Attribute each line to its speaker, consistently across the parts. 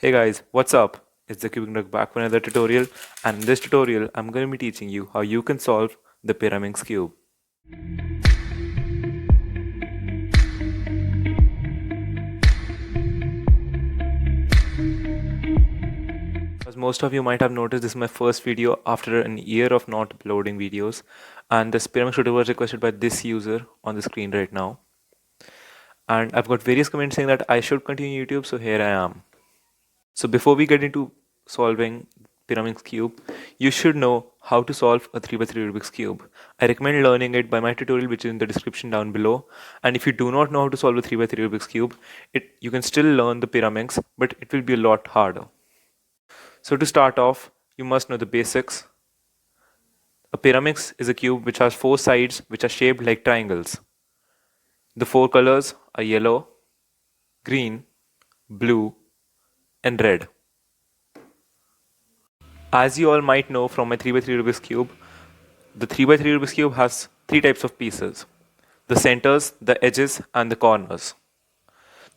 Speaker 1: Hey guys, what's up? It's the Cubic Nerd back for another tutorial, and in this tutorial, I'm going to be teaching you how you can solve the Pyraminx cube. As most of you might have noticed, this is my first video after an year of not uploading videos, and this Pyraminx tutorial was requested by this user on the screen right now. And I've got various comments saying that I should continue YouTube, so here I am. So before we get into solving Pyraminx cube, you should know how to solve a 3x3 Rubik's cube. I recommend learning it by my tutorial, which is in the description down below. And if you do not know how to solve a 3x3 Rubik's cube, you can still learn the Pyraminx, but it will be a lot harder. So to start off, you must know the basics. A Pyraminx is a cube which has 4 sides which are shaped like triangles. The 4 colors are yellow, green, blue, and red. As you all might know from my 3x3 Rubik's Cube, the 3x3 Rubik's Cube has 3 types of pieces: the centers, the edges, and the corners.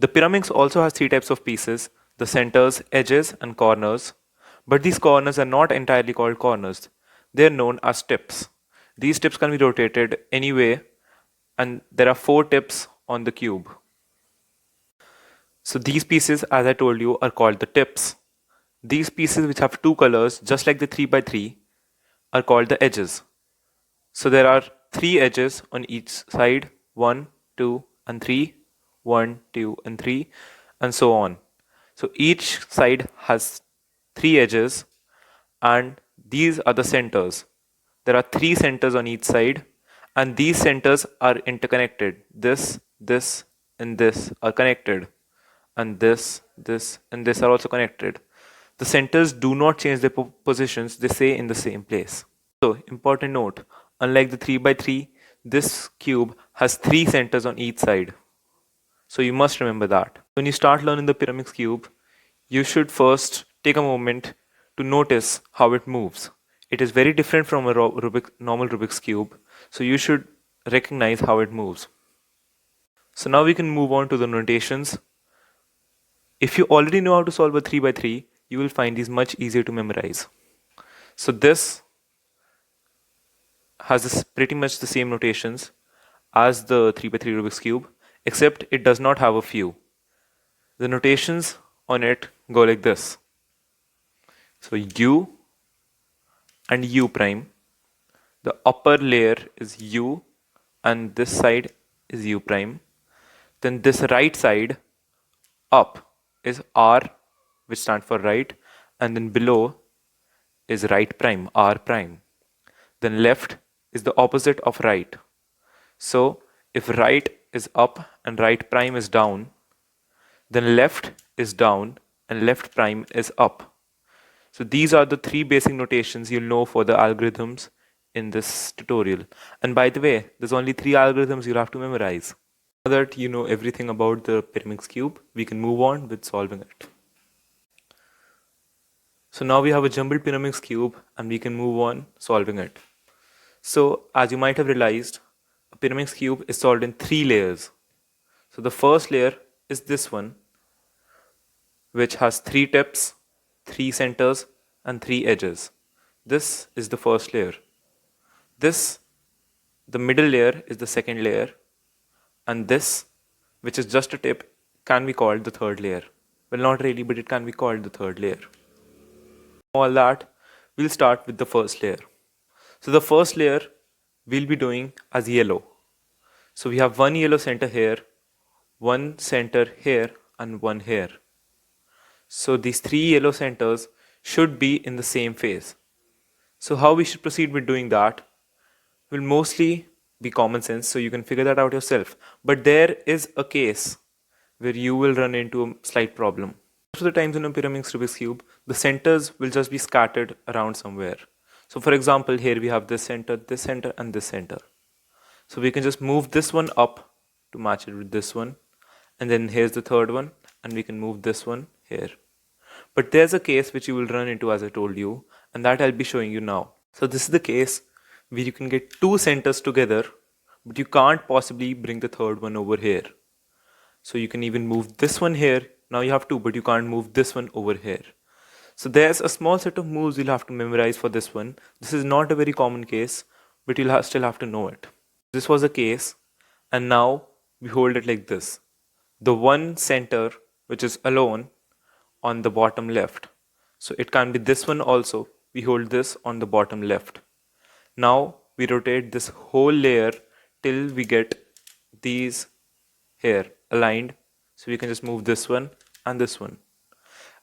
Speaker 1: The Pyraminx also has 3 types of pieces: the centers, edges, and corners. But these corners are not entirely called corners. They are known as tips. These tips can be rotated anyway, and there are 4 tips on the cube. So these pieces, as I told you, are called the tips. These pieces, which have 2 colors, just like the 3x3, are called the edges. So there are 3 edges on each side: 1, 2, and 3, 1, 2, and 3, and so on. So each side has 3 edges, and these are the centers. There are 3 centers on each side, and these centers are interconnected. This, and this are connected, and this, and this are also connected. The centers do not change their positions, they stay in the same place. So, important note, unlike the 3x3, this cube has 3 centers on each side. So you must remember that. When you start learning the Pyraminx cube, you should first take a moment to notice how it moves. It is very different from a normal Rubik's cube, so you should recognize how it moves. So now we can move on to the notations. If you already know how to solve a 3x3, you will find these much easier to memorize. So this has pretty much the same notations as the 3x3 Rubik's Cube, except it does not have a few. The notations on it go like this. So U and U prime. The upper layer is U and this side is U prime. Then this right side up is R, which stands for right, and then below is right prime, R prime. Then left is the opposite of right. So if right is up and right prime is down, then left is down and left prime is up. So these are the 3 basic notations you'll know for the algorithms in this tutorial. And by the way, there's only 3 algorithms you'll have to memorize. Now that you know everything about the Pyraminx cube, we can move on with solving it. So now we have a jumbled Pyraminx cube and we can move on solving it. So as you might have realized, a Pyraminx cube is solved in 3 layers. So the first layer is this one, which has 3 tips, 3 centers, and 3 edges. This is the first layer. The middle layer is the second layer, and this, which is just a tip, can be called the third layer. Well, not really, but it can be called the third layer. All that, we'll start with the first layer. So the first layer we'll be doing as yellow. So we have one yellow center here, one center here, and one here. So these 3 yellow centers should be in the same phase. So how we should proceed with doing that will mostly be common sense, so you can figure that out yourself. But there is a case where you will run into a slight problem. Most of the times in a Pyraminx Rubik's Cube, the centers will just be scattered around somewhere. So for example, here we have this center, and this center. So we can just move this one up to match it with this one. And then here's the third one, and we can move this one here. But there's a case which you will run into, as I told you, and that I'll be showing you now. So this is the case where you can get 2 centers together, but you can't possibly bring the third one over here. So you can even move this one here, Now you have two, but you can't move this one over here. So there's a small set of moves you'll have to memorize for this one. This is not a very common case, but you'll still have to know it. This was a case, and now we hold it like this. The one center which is alone on the bottom left. So it can be this one also. We hold this on the bottom left. Now we rotate this whole layer till we get these here aligned. So we can just move this one and this one.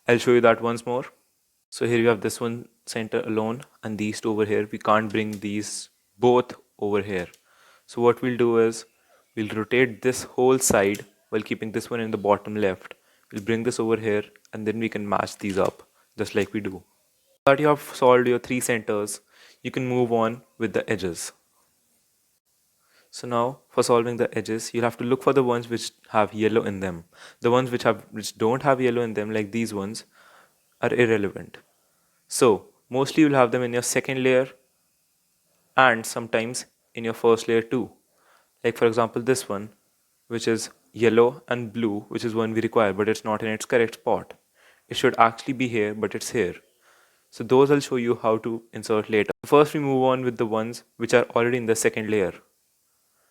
Speaker 1: I'll show you that once more. So here you have this one center alone and these two over here. We can't bring these both over here. So what we'll do is we'll rotate this whole side while keeping this one in the bottom left. We'll bring this over here and then we can match these up just like we do. Now that you have solved your three centers, you can move on with the edges. So now for solving the edges, you'll have to look for the ones which have yellow in them. The ones which don't have yellow in them, like these ones, are irrelevant. So mostly you'll have them in your second layer and sometimes in your first layer too. Like for example this one, which is yellow and blue, which is one we require, but it's not in its correct spot. It should actually be here, but it's here. So those I'll show you how to insert later. First we move on with the ones which are already in the second layer.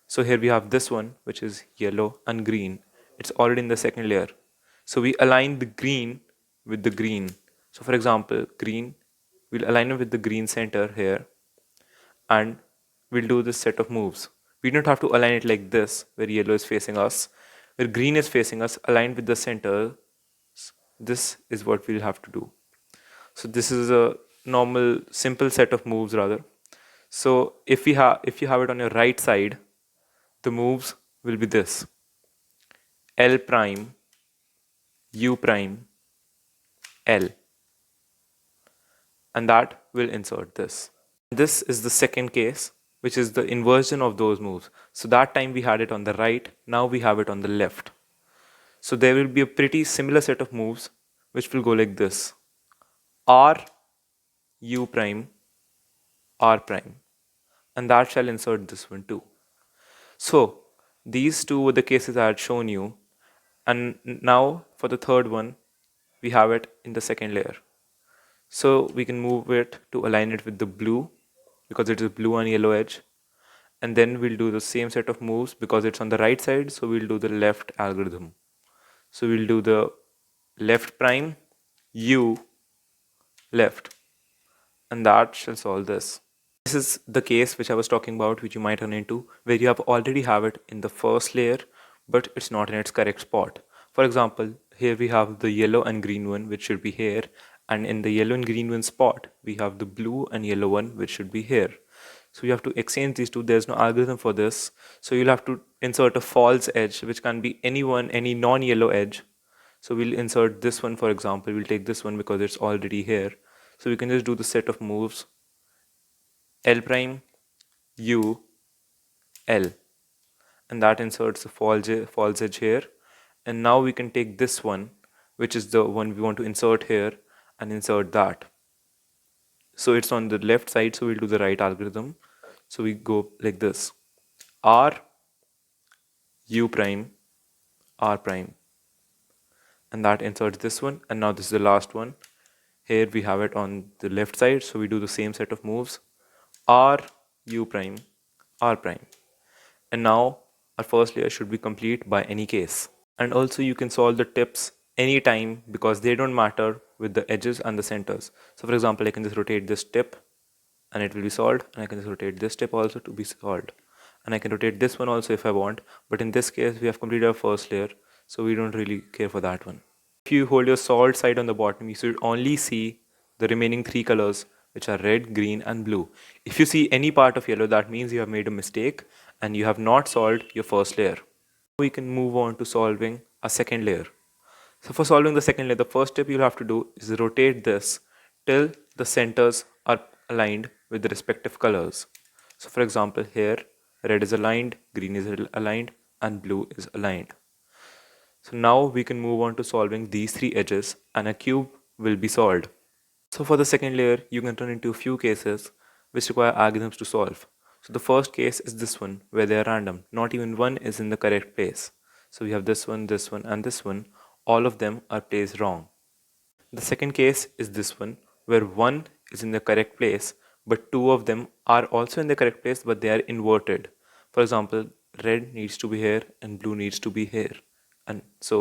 Speaker 1: So here we have this one, which is yellow and green. It's already in the second layer. So we align the green with the green. So for example, green, we'll align it with the green center here and we'll do this set of moves. We don't have to align it like this, where yellow is facing us. Where green is facing us, aligned with the center, this is what we'll have to do. So this is a normal, simple set of moves rather. So if you have it on your right side, the moves will be this: L prime, U prime, L, and that will insert this. This is the second case, which is the inversion of those moves. So that time we had it on the right, now we have it on the left. So there will be a pretty similar set of moves which will go like this: R, U prime, R prime, and that shall insert this one too. So these two were the cases I had shown you, and now for the third one we have it in the second layer. So we can move it to align it with the blue because it is blue and yellow edge, and then we'll do the same set of moves because it's on the right side, so we'll do the left algorithm. So we'll do the left prime, U, left, and that shall solve this. This is the case which I was talking about, which you might run into, where you already have it in the first layer, but it's not in its correct spot. For example, here we have the yellow and green one, which should be here, and in the yellow and green one spot, we have the blue and yellow one, which should be here. So you have to exchange these two. There's no algorithm for this. So you'll have to insert a false edge, which can be any non-yellow edge. So we'll insert this one, for example. We'll take this one because it's already here. So we can just do the set of moves L prime, U, L, and that inserts the false edge here. And now we can take this one, which is the one we want to insert here, and insert that. So it's on the left side, so we'll do the right algorithm. So we go like this: R, U prime, R prime, and that inserts this one. And now this is the last one. Here we have it on the left side, so we do the same set of moves: R, U prime, R prime. And now our first layer should be complete by any case. And also you can solve the tips anytime because they don't matter with the edges and the centers. So for example, I can just rotate this tip and it will be solved, and I can just rotate this tip also to be solved, and I can rotate this one also if I want, but in this case we have completed our first layer, so we don't really care for that one. If you hold your solved side on the bottom, you should only see the remaining three colors, which are red, green and blue. If you see any part of yellow, that means you have made a mistake and you have not solved your first layer. We can move on to solving a second layer. So for solving the second layer, the first step you'll have to do is rotate this till the centers are aligned with the respective colors. So for example, here red is aligned, green is aligned and blue is aligned. So now we can move on to solving these three edges and a cube will be solved. So for the second layer, you can run into a few cases which require algorithms to solve. So the first case is this one, where they are random. Not even one is in the correct place. So we have this one and this one. all of them are placed wrong. The second case is this one, where one is in the correct place, but two of them are also in the correct place, but they are inverted. For example, red needs to be here and blue needs to be here, and so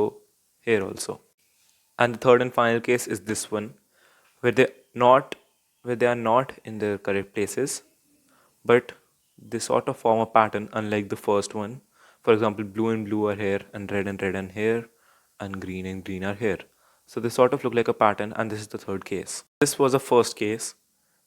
Speaker 1: here also. And the third and final case is this one, where they are not in the correct places, but they sort of form a pattern unlike the first one. For example, blue and blue are here, and red and here, and green are here. So they sort of look like a pattern, and this is the third case. This was a first case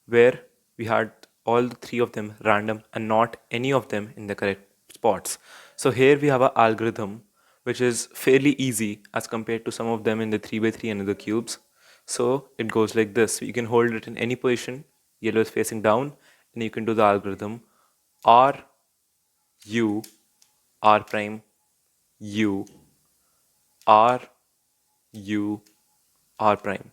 Speaker 1: where we had all the three of them random and not any of them in the correct spots. So here we have an algorithm which is fairly easy as compared to some of them in the 3 by 3 and the cubes. So it goes like this. You can hold it in any position. Yellow is facing down, and you can do the algorithm R U R prime U R U R prime.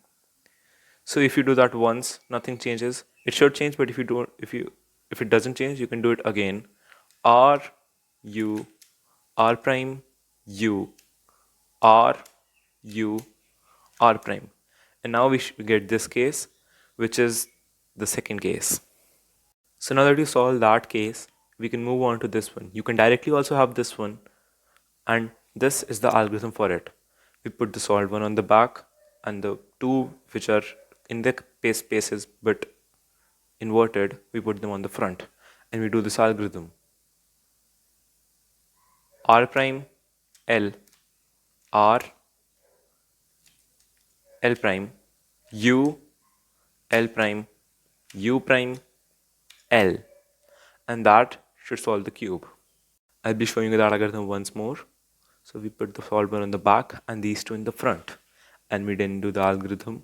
Speaker 1: So if you do that once, nothing changes. It should change, but if it doesn't change, you can do it again. R U R prime U R U R prime. And now we get this case, which is the second case. So now that you solve that case, we can move on to this one. You can directly also have this one, and this is the algorithm for it. We put the solved one on the back, and the two which are in the spaces but inverted, we put them on the front, and we do this algorithm. R prime L R L prime U L prime U prime L, and that should solve the cube. I'll be showing you that algorithm once more. So we put the solver on the back and these two in the front, and we then do the algorithm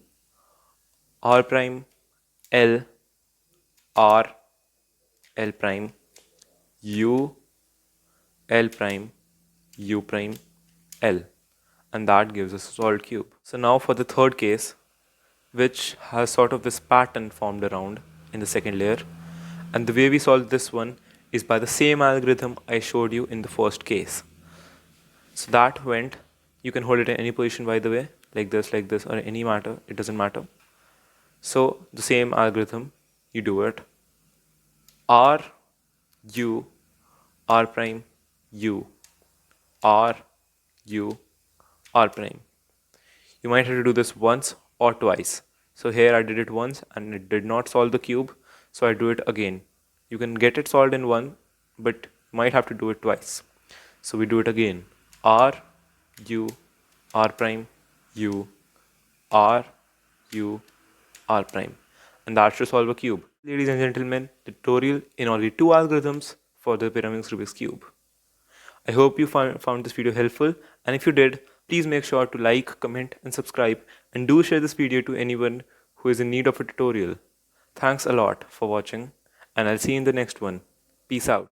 Speaker 1: R prime L R L prime U L prime U prime L, and that gives us a solved cube. So now for the third case, which has sort of this pattern formed around in the second layer, and the way we solve this one is by the same algorithm I showed you in the first case. So that went, you can hold it in any position, by the way, like this, or any matter, it doesn't matter. So the same algorithm, you do it R U R prime U R U R prime. You might have to do this once or twice. So here I did it once and it did not solve the cube, so I do it again. You can get it solved in one, but you might have to do it twice. So we do it again. R U R prime U R U R prime, and that should solve a cube. Ladies and gentlemen, the tutorial in only 2 algorithms for the Pyraminx Rubik's Cube. I hope you found this video helpful, and if you did, please make sure to like, comment and subscribe, and do share this video to anyone who is in need of a tutorial. Thanks a lot for watching, and I'll see you in the next one. Peace out.